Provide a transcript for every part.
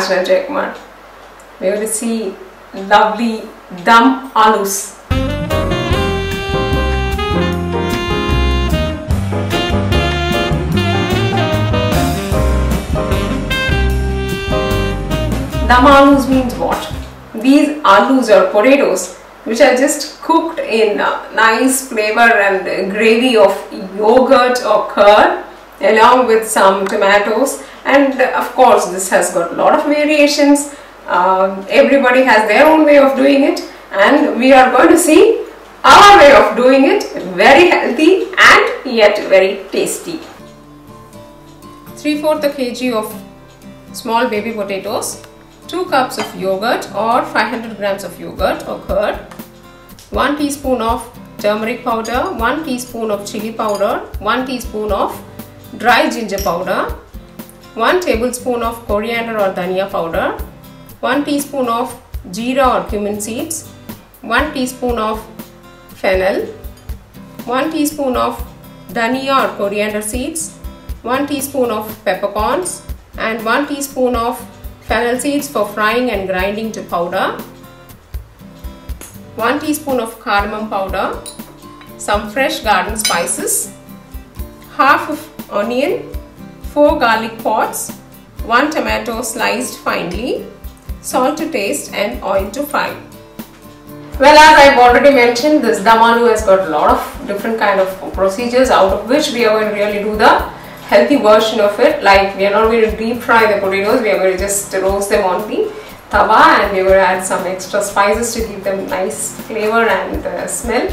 National Jagman. We're going to see lovely Dum aloos. Dum aloos means what? These aloos or potatoes which are just cooked in nice flavor and gravy of yogurt or curd along with some tomatoes, and of course this has got a lot of variations. Everybody has their own way of doing it, and we are going to see our way of doing it, very healthy and yet very tasty. 3/4 kg of small baby potatoes, 2 cups of yogurt or 500 grams of yogurt or curd, 1 teaspoon of turmeric powder, 1 teaspoon of chili powder, 1 teaspoon of dry ginger powder, 1 tablespoon of coriander or dhania powder, 1 teaspoon of jeera or cumin seeds, 1 teaspoon of fennel, 1 teaspoon of dhania or coriander seeds, 1 teaspoon of peppercorns, and 1 teaspoon of fennel seeds for frying and grinding to powder, 1 teaspoon of cardamom powder, some fresh garden spices, half of onion, 4 garlic pods, 1 tomato sliced finely, salt to taste and oil to fry. Well, as I've already mentioned, this Dum aloo has got a lot of different kind of procedures, out of which we are going to really do the healthy version of it. Like, we are not going to deep fry the potatoes, we are going to just roast them on the tawa, and we are going to add some extra spices to give them nice flavor and smell.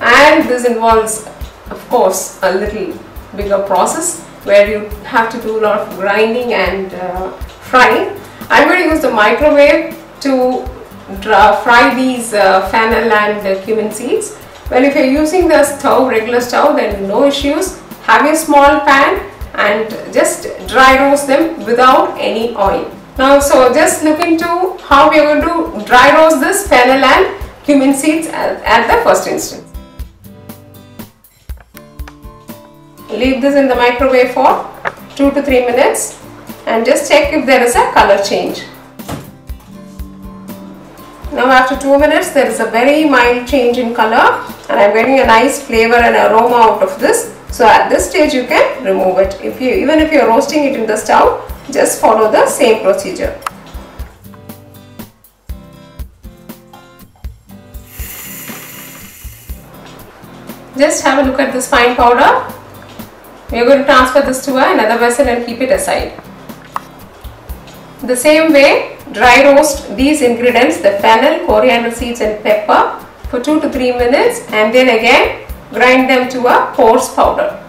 And this involves, of course, a little bigger process where you have to do a lot of grinding and frying. I'm going to use the microwave to fry these fennel and cumin seeds. Well, if you're using the stove, regular stove, then no issues. Have a small pan and just dry roast them without any oil. Now, so just look into how we are going to dry roast this fennel and cumin seeds at the first instance. Leave this in the microwave for 2 to 3 minutes and just check if there is a color change. Now after 2 minutes there is a very mild change in color and I am getting a nice flavor and aroma out of this. So at this stage you can remove it. Even if you are roasting it in the stove, just follow the same procedure. Just have a look at this fine powder. We are going to transfer this to another vessel and keep it aside. The same way, dry roast these ingredients, the fennel, coriander seeds and pepper for 2 to 3 minutes, and then again grind them to a coarse powder.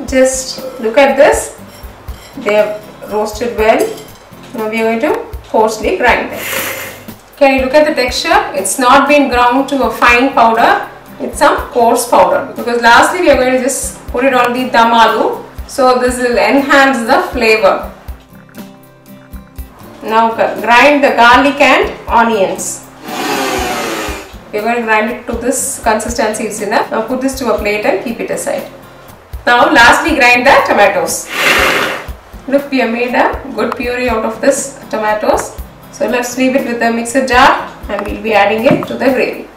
Just look at this, they have roasted well. Now we are going to coarsely grind them. Can you look at the texture? It's not been ground to a fine powder, it's some coarse powder, because lastly we are going to just put it on the Dum aloo, so this will enhance the flavor. Now grind the garlic and onions. We are going to grind it to this consistency, is enough. Now put this to a plate and keep it aside. Now lastly grind the tomatoes. Look, we have made a good puree out of this tomatoes. So let's leave it with the mixer jar and we'll be adding it to the gravy.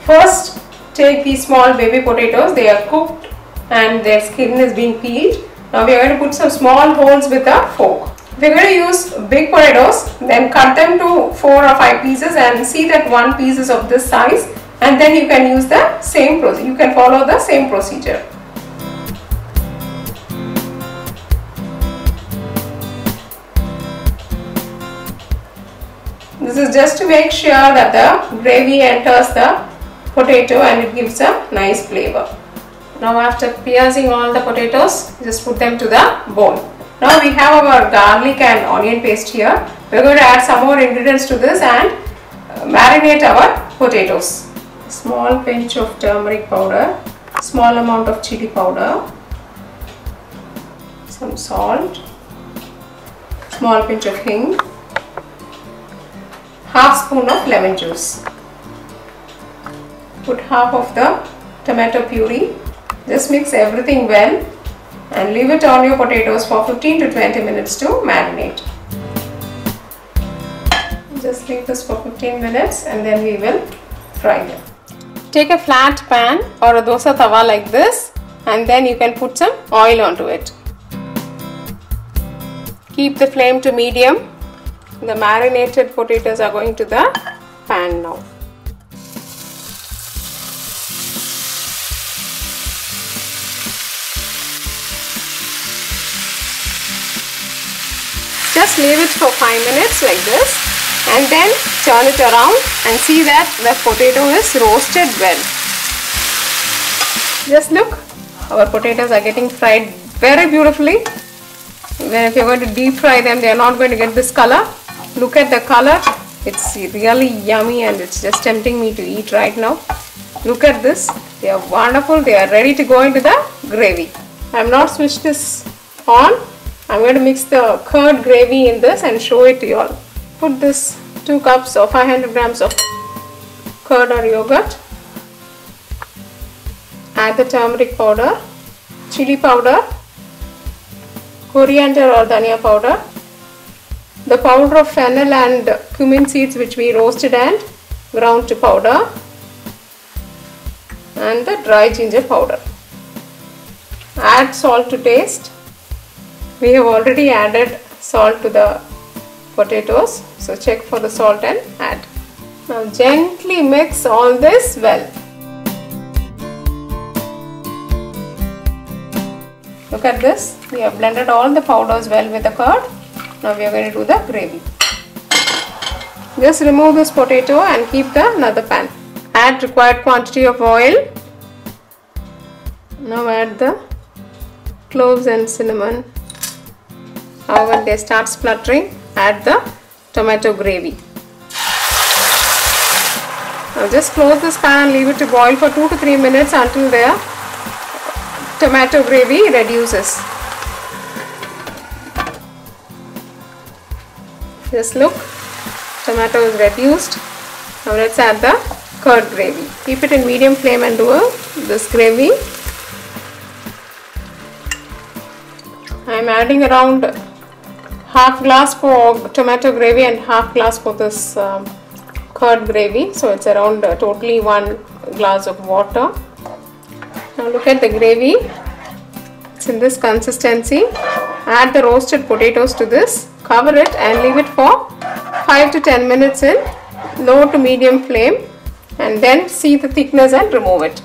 First, take these small baby potatoes. They are cooked and their skin is being peeled. Now we are going to put some small holes with a fork. If you are going to use big potatoes, then cut them to 4 or 5 pieces and see that one piece is of this size, and then you can use the same procedure. You can follow the same procedure. This is just to make sure that the gravy enters the potato and it gives a nice flavor. Now after piercing all the potatoes, just put them to the bowl. Now we have our garlic and onion paste here. We are going to add some more ingredients to this and marinate our potatoes. Small pinch of turmeric powder, small amount of chili powder, some salt, small pinch of hing, half spoon of lemon juice. Put half of the tomato puree. Just mix everything well and leave it on your potatoes for 15 to 20 minutes to marinate. Just leave this for 15 minutes and then we will fry them. Take a flat pan or a dosa tawa like this, and then you can put some oil onto it. Keep the flame to medium. The marinated potatoes are going to the pan now. Just leave it for 5 minutes like this, and then turn it around and see that the potato is roasted well. Just look, our potatoes are getting fried very beautifully. Even if you're going to deep fry them, they are not going to get this color. Look at the color. It's really yummy and it's just tempting me to eat right now. Look at this. They are wonderful. They are ready to go into the gravy. I have not switched this on. I'm going to mix the curd gravy in this and show it to you all. Put this 2 cups or 500 grams of curd or yogurt. Add the turmeric powder, chili powder, coriander or dhania powder, the powder of fennel and cumin seeds which we roasted and ground to powder, and the dry ginger powder. Add salt to taste. We have already added salt to the potatoes, so check for the salt and add. Now gently mix all this well. Look at this, we have blended all the powders well with the curd. Now we are going to do the gravy. Just remove this potato and keep the another pan. Add required quantity of oil. Now add the cloves and cinnamon. Now when they start spluttering, add the tomato gravy. Now just close this pan and leave it to boil for 2 to 3 minutes until the tomato gravy reduces. Just look, tomato is reduced. Now let's add the curd gravy. Keep it in medium flame and do this gravy. I am adding around half glass for tomato gravy and half glass for this curd gravy. So it's around totally 1 glass of water. Now look at the gravy. It's in this consistency. Add the roasted potatoes to this. Cover it and leave it for 5 to 10 minutes in low to medium flame, and then see the thickness and remove it.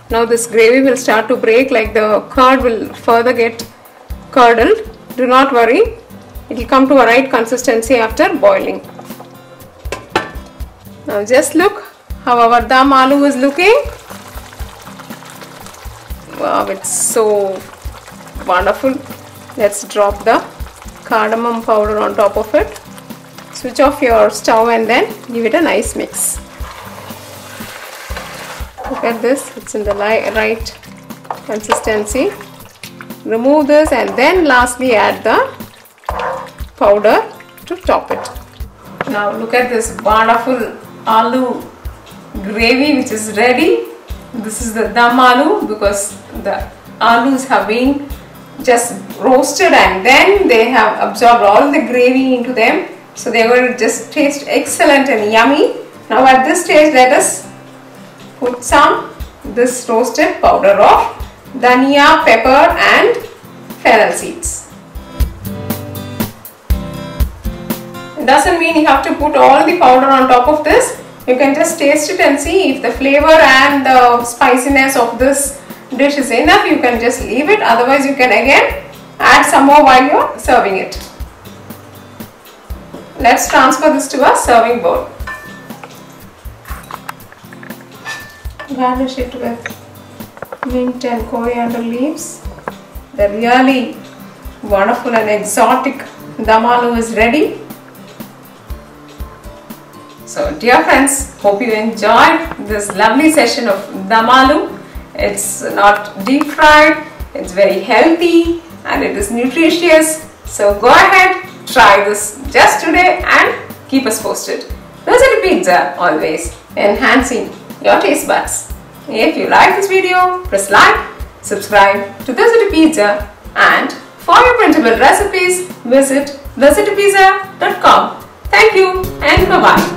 Now this gravy will start to break, like the curd will further get curdled. Do not worry, it will come to a right consistency after boiling. Now just look how our dum aloo is looking. Wow, it's so wonderful. Let's drop the cardamom powder on top of it. Switch off your stove and then give it a nice mix. Look at this, it's in the right consistency. Remove this and then lastly add the powder to top it. Now look at this wonderful aloo gravy which is ready. This is the dum aloo because the aloos have been just roasted and then they have absorbed all the gravy into them. So they are going to just taste excellent and yummy. Now at this stage let us put some this roasted powder of dhania, pepper and fennel seeds. It doesn't mean you have to put all the powder on top of this. You can just taste it and see if the flavor and the spiciness of this dish is enough. You can just leave it. Otherwise you can again add some more while you are serving it. Let's transfer this to a serving bowl. Garnish it with mint and coriander leaves. The really wonderful and exotic dum aloo is ready. So dear friends, hope you enjoyed this lovely session of dum aloo. It's not deep fried, it's very healthy and it is nutritious. So go ahead, try this just today and keep us posted. Dosa pizza, always enhancing your taste buds. If you like this video, press like, subscribe to Dosa Pizza, and for your printable recipes, visit dosapizza.com. Thank you and bye-bye.